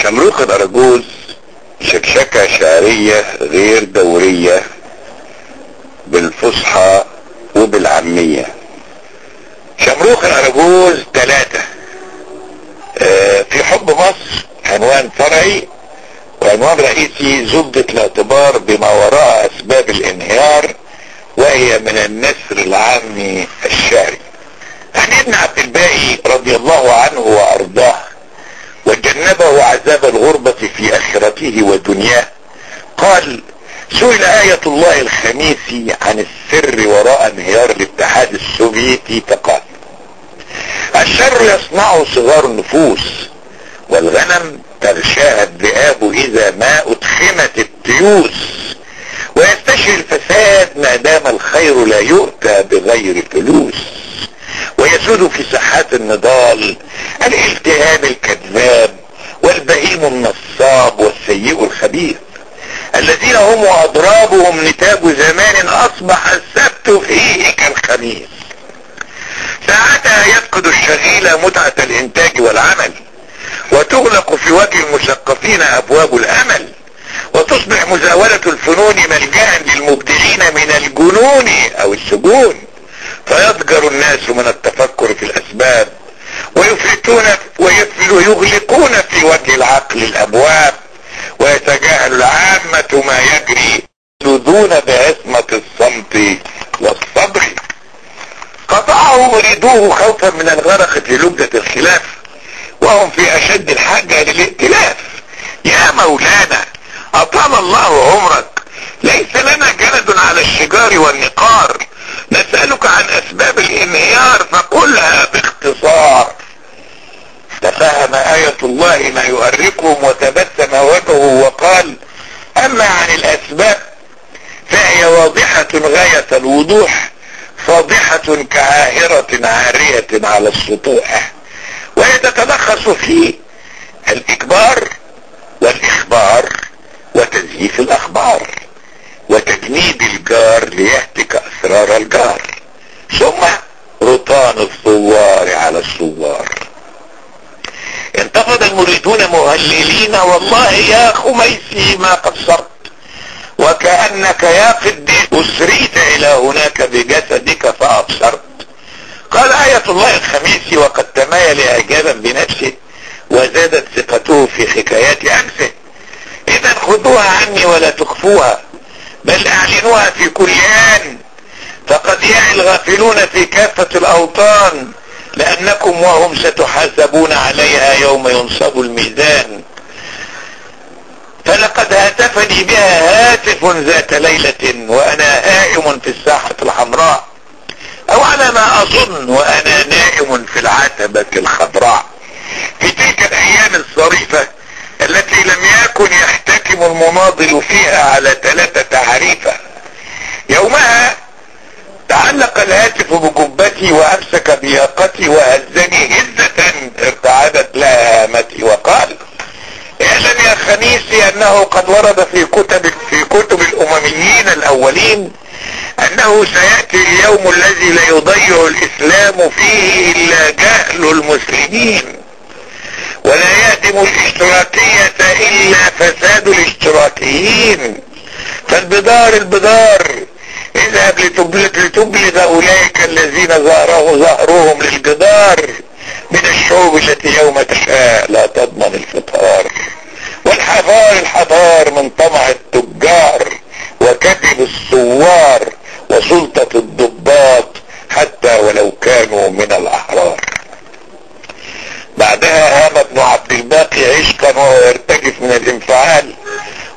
شمروخ الأرجوز شكشكة شعرية غير دورية بالفصحى وبالعامية. شمروخ الأرجوز 3. في حب مصر عنوان فرعي، وعنوان رئيسي زبدة الاعتبار بما وراء أسباب الانهيار، وهي من النثر العامي الشعري. عن ابن عبد الباقي رضي الله عنه وأرضاه وجنبه عذاب الغربة في آخرته ودنياه قال: سئل آية الله الخميسي عن السر وراء انهيار الاتحاد السوفيتي فقال: الشر يصنعه صغار النفوس، والغنم تغشاها الذئاب إذا ما أدخمت التيوس، ويستشري الفساد ما دام الخير لا يؤتى بغير فلوس، ويسود في ساحات النضال الالتهام الكذاب والبهيم النصاب والسيء الخبيث، الذين هم وأضرابهم نتاج زمان أصبح السبت فيه كالخميس. ساعتها يفقد الشغيل متعة الإنتاج والعمل، وتغلق في وجه المثقفين أبواب الأمل، وتصبح مزاولة الفنون ملجأ للمبدعين من الجنون أو السجون، فيضجر الناس من التفكر في الأسباب ويغلقون في وجه العقل الأبواب، ويتجاهل العامة ما يجري يذون بعصمة الصمت والصبر. قطعه مريدوه خوفا من الغرق في لجة الخلاف، وهم في أشد الحاجة للائتلاف. يا مولانا أطال الله عمرك، ليس لنا جلد على الشجار والنقار، نسألك عن أسباب الانهيار فقلها باختصار. تفهم آية الله ما يؤرقهم وتبسم وجهه وقال: أما عن الأسباب فهي واضحة غاية الوضوح، فاضحة كعاهرة عارية على السطوح، وهي تتلخص في الإجبار والإخبار وتزييف الأخبار وتجنيد الجار ليهتك أسرار الجار، ثم رطان الثوار على الثوار. انتفض المريدون مهللين: والله يا خميسي ما قصرت، وكأنك يا قديس أسريت إلى هناك بجسدك فأبصرت. قال آية الله الخميسي وقد تمايل إعجابا بنفسه وزادت ثقته في حكايات أمسه: إذا خذوها عني ولا تخفوها، بل أعلنوها في كل آن، فقد يعي الغافلون في كافة الأوطان، لأنكم وهم ستحاسبون عليها يوم ينصب الميزان. فلقد هاتفني بها هاتف ذات ليلة وأنا هائم في الساحة الحمراء، أو على ما أظن وأنا نائم في العتبة الخضراء، في تلك الأيام الصريفة التي لم يكن يحتكم المناضل فيها على 3 تعريفة. يومها تعلق الهاتف بجبتي وأمسك بياقتي وهزني هزة ارتعدت لها هامتي وقال: اعلم يا خميسي أنه قد ورد في كتب الأمميين الأولين أنه سيأتي اليوم الذي لا يضيع الإسلام فيه إلا جهل المسلمين، ولا يهدم الاشتراكية إلا فساد الاشتراكيين. فالبدار اذهب لتبلغ أولئك الذين ظهرهم للجدار من الشعوب التي يوم تشاء لا تضمن الفطار، والحذار من طمع التجار وكذب الثوار وسلطة الضباط حتى ولو كانوا من الأحرار. بعدها هام ابن عبد الباقي عشقا وهو يرتجف من الانفعال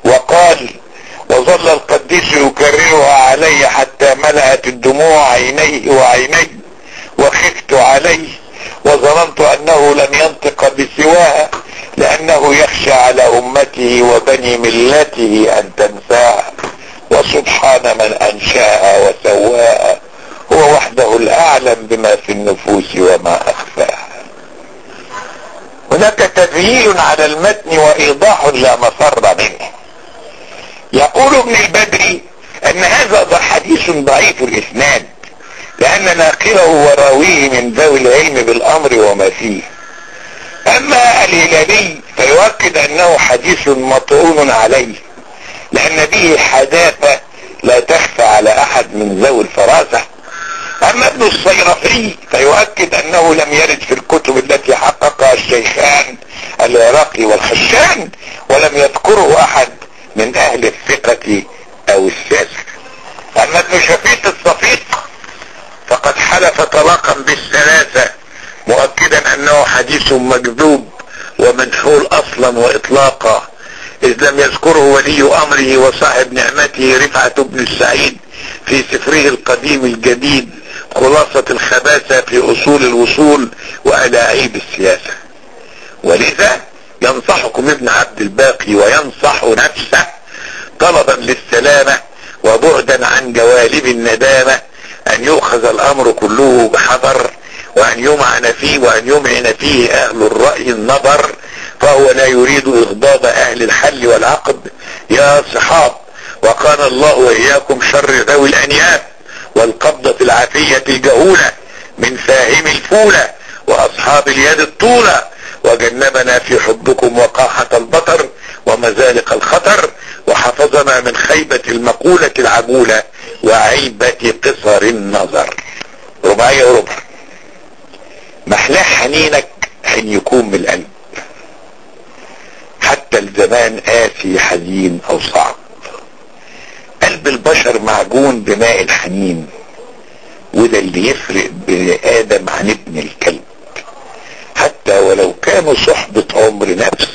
وقال: وظل القديس يكررها علي حتى ملأت الدموع عينيه وعيني، وخفت عليه وظننت أنه لن ينطق بسواها، لأنه يخشى على أمته وبني ملته أن تنساها، وسبحان من أنشاها وسواها، هو وحده الأعلم بما في النفوس وما أخفاها. هناك تذييل على المتن وإيضاح لا مفر منه. يقول ابن البدري أن هذا حديث ضعيف الإسناد، لأن ناقله وراويه من ذوي العلم بالأمر وما فيه. أما الهلالي فيؤكد أن انه حديث مطعون عليه، لان به حداثة لا تخفى على احد من ذوي الفراسة. اما ابن الصيرفي فيؤكد انه لم يرد في الكتب التي حققها الشيخان العراقي والخشان، ولم يذكره احد من اهل الثقة او الساسة. اما ابن شفيق الصفيق فقد حلف طلاقا بالثلاثة، مؤكدا انه حديث مكذوب ومنحول اصلا واطلاقا، اذ لم يذكره ولي امره وصاحب نعمته رفعة بن السعيد في سفره القديم الجديد خلاصة الخباثة في اصول الوصول والاعيب السياسة. ولذا ينصحكم ابن عبد الباقي وينصح نفسه طلبا للسلامة وبعدا عن جوالب الندامة ان يؤخذ الامر كله بحذر، وان يمعن فيه اهل الرأي النظر، فهو لا يريد اغضاب اهل الحل والعقد يا صحاب. وقال الله واياكم شر ذوي الانياب والقبضة العافية الجهولة من فاهم الفولة واصحاب اليد الطولة، وجنبنا في حبكم وقاحة البطر ومزالق الخطر، وحفظنا من خيبة المقولة العجولة وعيبة قصر النظر. رباعية وربع. محلاه حنينك حين يكون من القلب، حتى الزمان قاسي حزين او صعب. قلب البشر معجون بماء الحنين، وده اللي يفرق بني ادم عن ابن الكلب، حتى ولو كانوا صحبة عمر نفس